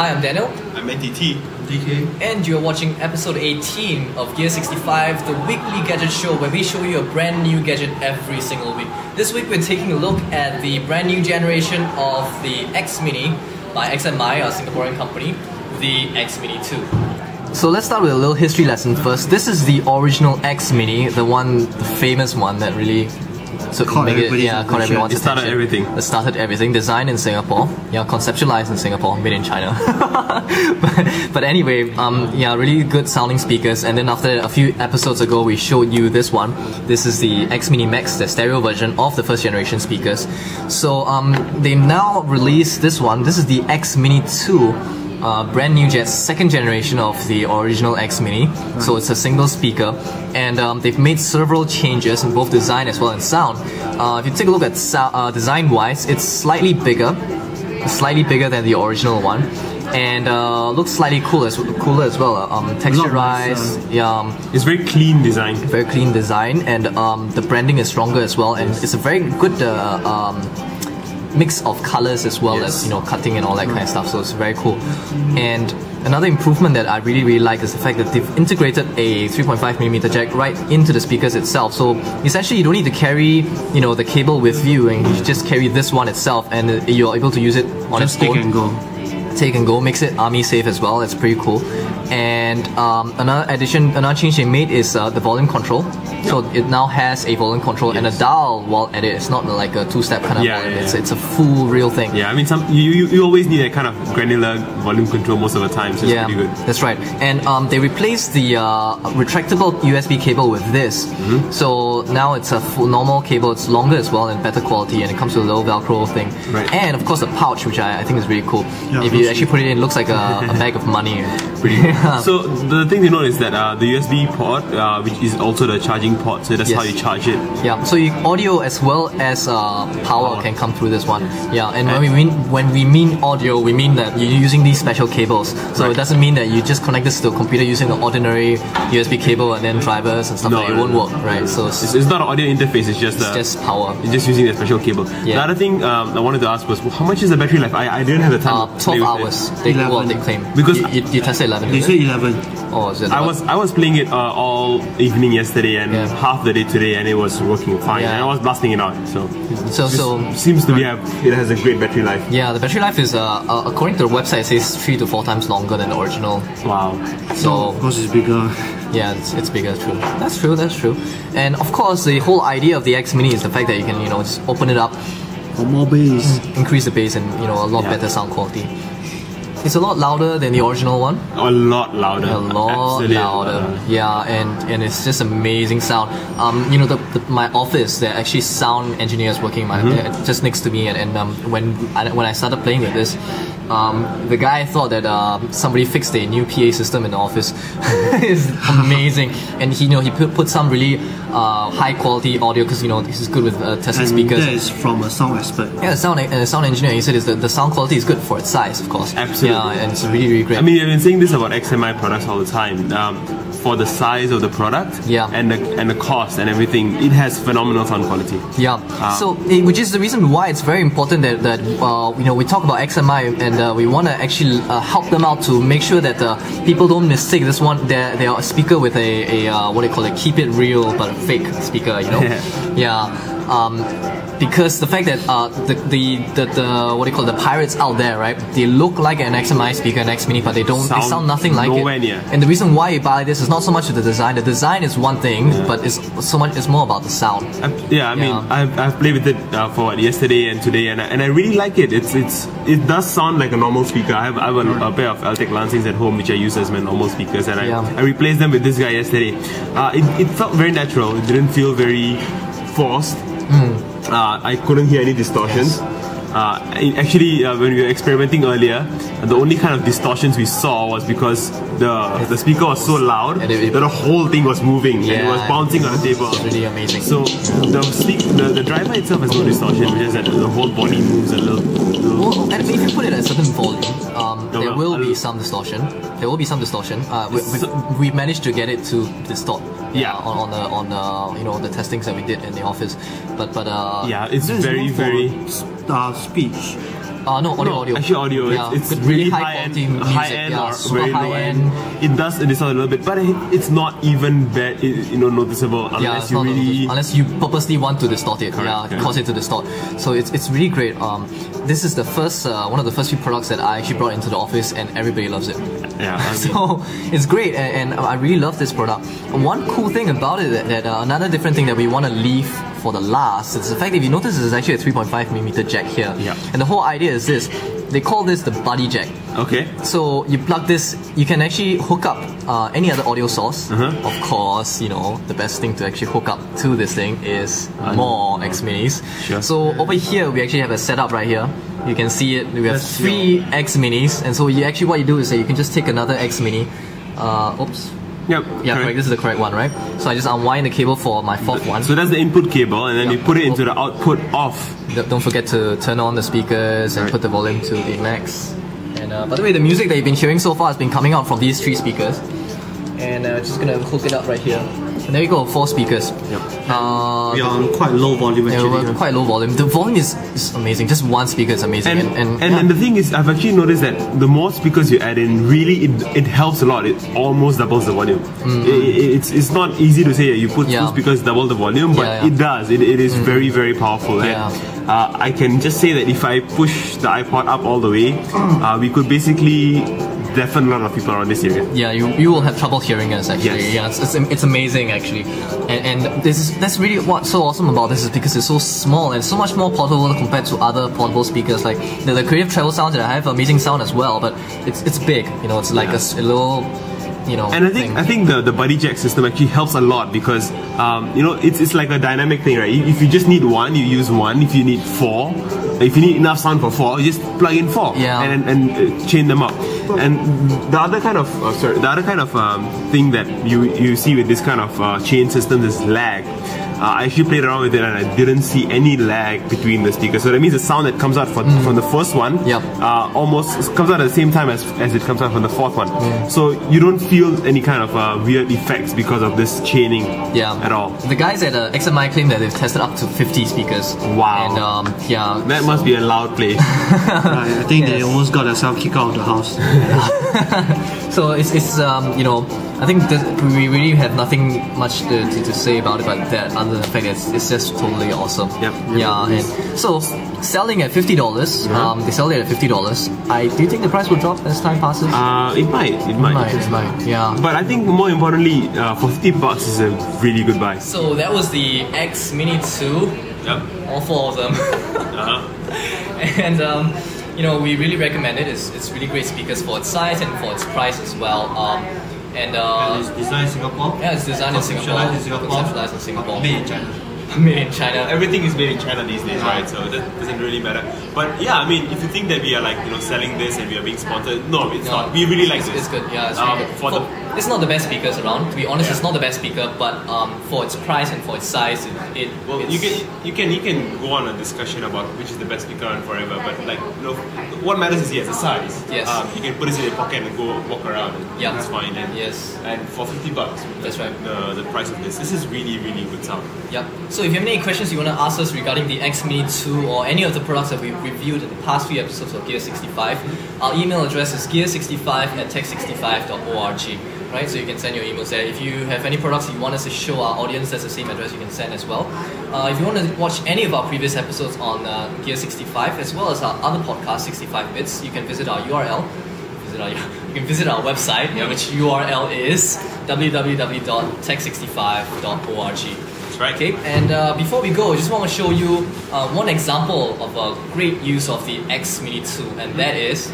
Hi, I'm Daniel. I'm NTT. DK. And you're watching episode 18 of Gear65, the weekly gadget show where we show you a brand new gadget every single week. This week we're taking a look at the brand new generation of the X Mini by XMI, a Singaporean company, the X Mini 2. So let's start with a little history lesson first. This is the original X Mini, the famous one that really caught everyone's attention. It started everything. It started everything. Designed in Singapore, conceptualized in Singapore, made in China. but anyway, really good sounding speakers. And then after a few episodes ago, we showed you this one. This is the X Mini Max, the stereo version of the first generation speakers. So they now released this one. This is the X Mini 2. Brand new second generation of the original X Mini, so it's a single speaker, and they've made several changes in both design as well as sound. If you take a look at design wise, it's slightly bigger than the original one, and looks slightly cooler as well. Texturized, it's very clean design. Very clean design, and the branding is stronger as well, and it's a very good mix of colors as well as cutting and all that kind of stuff, so it's very cool. And another improvement that I really like is the fact that they've integrated a 3.5mm jack right into the speakers itself, so essentially you don't need to carry the cable with you, and you just carry this one itself and you're able to use it on its own. Take and go, makes it army safe as well. It's pretty cool. And another change they made is the volume control. So it now has a volume control and a dial while at it. It's not like a two-step kind of volume. It's a full real thing. Yeah, I mean, you always need a kind of granular volume control most of the time, so it's pretty good. That's right. And they replaced the retractable USB cable with this. So now it's a full normal cable. It's longer as well and better quality, and it comes with a little Velcro thing. Right. And of course the pouch, which I think is really cool. If you actually put it in, it looks like a bag of money. So the thing to note is that the USB port, which is also the charging port, so that's how you charge it. Yeah, so audio as well as power can come through this one. Yeah, and when we mean audio, we mean that you're using these special cables. So it doesn't mean that you just connect this to a computer using the ordinary USB cable and then drivers and stuff. It won't work, right? So it's not an audio interface. It's just power. You're just using the special cable. The other thing I wanted to ask was, how much is the battery life? I didn't have the time. 12 hours. They claim. Because you tested 11. They say 11. Oh, is it? I was playing it all evening yesterday and half the day today, and it was working fine. And I was blasting it out. So seems to be it has a great battery life. Yeah, the battery life is according to the website, it says 3 to 4 times longer than the original. Wow. So of course it's bigger. Yeah, it's bigger. True. That's true. And of course, the whole idea of the X Mini is the fact that you can just open it up. For more bass. Increase the bass and a lot better sound quality. It's a lot louder than the original one. A lot louder. A lot louder. Yeah, and it's just amazing sound. My office, there are actually sound engineers working just next to me, and when I started playing with this, the guy thought that somebody fixed a new PA system in the office. It's amazing, and he put some really high quality audio because this is good with testing speakers. That is from a sound expert. Yeah, the sound engineer. He said the sound quality is good for its size, of course. Absolutely. Yeah, and it's really great. I mean, I've been saying this about XMI products all the time. For the size of the product, and the cost and everything, it has phenomenal sound quality. Yeah. Which is the reason why it's very important that we talk about XMI, and we want to actually help them out to make sure that people don't mistake this one. They are a speaker with a what do you call it? Keep it real but a fake speaker. Because the fact that the pirates out there, right? They look like an XMI speaker, an X Mini, but they sound nothing like it. Near. And the reason why you buy this is not so much the design. The design is one thing, but it's more about the sound. I mean, I've played with it for yesterday and today, and I really like it. It does sound like a normal speaker. I have a pair of Altec Lansings at home which I use as my normal speakers, and I replaced them with this guy yesterday. It felt very natural. It didn't feel very forced. I couldn't hear any distortions. Actually, when we were experimenting earlier, the only kind of distortions we saw was because the speaker was so loud that the whole thing was moving and it was bouncing on the table. It's really amazing. So the driver itself has no distortion, which is that the whole body moves a little. Well, and if you put it at a certain volume, there will be some distortion. We managed to get it to distort. On the testings that we did in the office, but it's very speech. No, audio. Actually, audio. Yeah, It's good, really high high-end, quality music. high-end Yeah, or super very high low-end. end. It does distort a little bit, but it's not even bad, noticeable Yeah, unless it's you not really. unless you purposely want to distort it. Correct. Cause it to distort. So it's really great. This is the first one of the first few products that I actually brought into the office, and everybody loves it. Yeah, I mean, So it's great, and I really love this product. One cool thing about it that another different thing that we want to leave for the last is the fact that if you notice there's actually a 3.5mm jack here. Yeah. And the whole idea is this. They call this the buddy jack. okay. So you plug this, you can actually hook up any other audio source. Uh-huh. Of course, the best thing to actually hook up to this thing is more X Minis. Sure. So over here, we actually have a setup right here. You can see it. We have That's 3 X Minis, and so what you do is that you can just take another X Mini. Oops. Yep. Yeah, correct. This is the correct one, right? So I just unwind the cable for my 4th one. So that's the input cable, and then you put it into the output off. Don't forget to turn on the speakers and Right. put the volume to the max. And by the way, the music that you've been hearing so far has been coming out from these 3 speakers. And just gonna hook it up right here. And there you go, 4 speakers. Yep. We are on quite low volume Yeah, actually. we're quite low volume. The volume is amazing. Just one speaker is amazing. And the thing is, I've actually noticed that the more speakers you add in, really it helps a lot. It almost doubles the volume. It's not easy to say you put 2 speakers double the volume, but Yeah. it does. It is very, very powerful. Yeah. And I can just say that if I push the iPod up all the way, we could basically deafen a lot of people around this area. Yeah, you will have trouble hearing us actually. Yes. Yeah, it's amazing actually, and that's really what's so awesome about this is because it's so small and so much more portable compared to other portable speakers. Like the Creative Travel sounds that I have amazing sound as well, but it's big. It's like a little. And I think the buddy jack system actually helps a lot because it's like a dynamic thing, right? If you just need 1, you use 1. If you need 4, if you need enough sound for 4, you just plug in 4 and chain them up. And the other kind of thing that you see with this kind of chain system is lag. I actually played around with it and I didn't see any lag between the speakers. So that means the sound that comes out from the first one almost comes out at the same time as it comes out from the 4th one. So you don't feel any kind of weird effects because of this chaining at all. The guys at XMI claim that they've tested up to 50 speakers. Wow. And that must be a loud place. I think they almost got themselves kicked out of the house. So it's I think we really have nothing much to say about it, but that other than the fact that it's just totally awesome. Yep. Yeah. And so selling at $50. They sell it at $50. Do you think the price will drop as time passes? It might. Yeah. But I think more importantly, for $50 is a really good buy. So that was the X Mini 2. Yep. All 4 of them. And we really recommend it. It's really great speakers for its size and for its price as well. And it's designed in Singapore. Yeah, it's designed in Singapore. Conceptualized in Singapore. Made in China. Made in China. Everything is made in China these days, right? So that doesn't really matter. But yeah, I mean, if you think that we are selling this and we are being sponsored, no, it's not. We really like this. It's good. Yeah, it's really good. It's not the best speakers around. To be honest, it's not the best speaker, but for its price and for its size, you can go on a discussion about which is the best speaker around forever. But what matters is the size. Yes. You can put this in your pocket and go walk around. Yeah, that's fine. And and for $50, that's right. The price of this is really really good sound. Yep. So if you have any questions you want to ask us regarding the X Mini 2 or any of the products that we've reviewed in the past few episodes of Gear65, our email address is gear65@tech65.org. Right, so you can send your emails there. If you have any products you want us to show our audience, that's the same address you can send as well. If you want to watch any of our previous episodes on Gear65 as well as our other podcast, 65 Bits, you can visit our URL. You can visit our website, which URL is www.tech65.org. That's right. Okay, and before we go, I just want to show you one example of a great use of the X Mini 2, and that is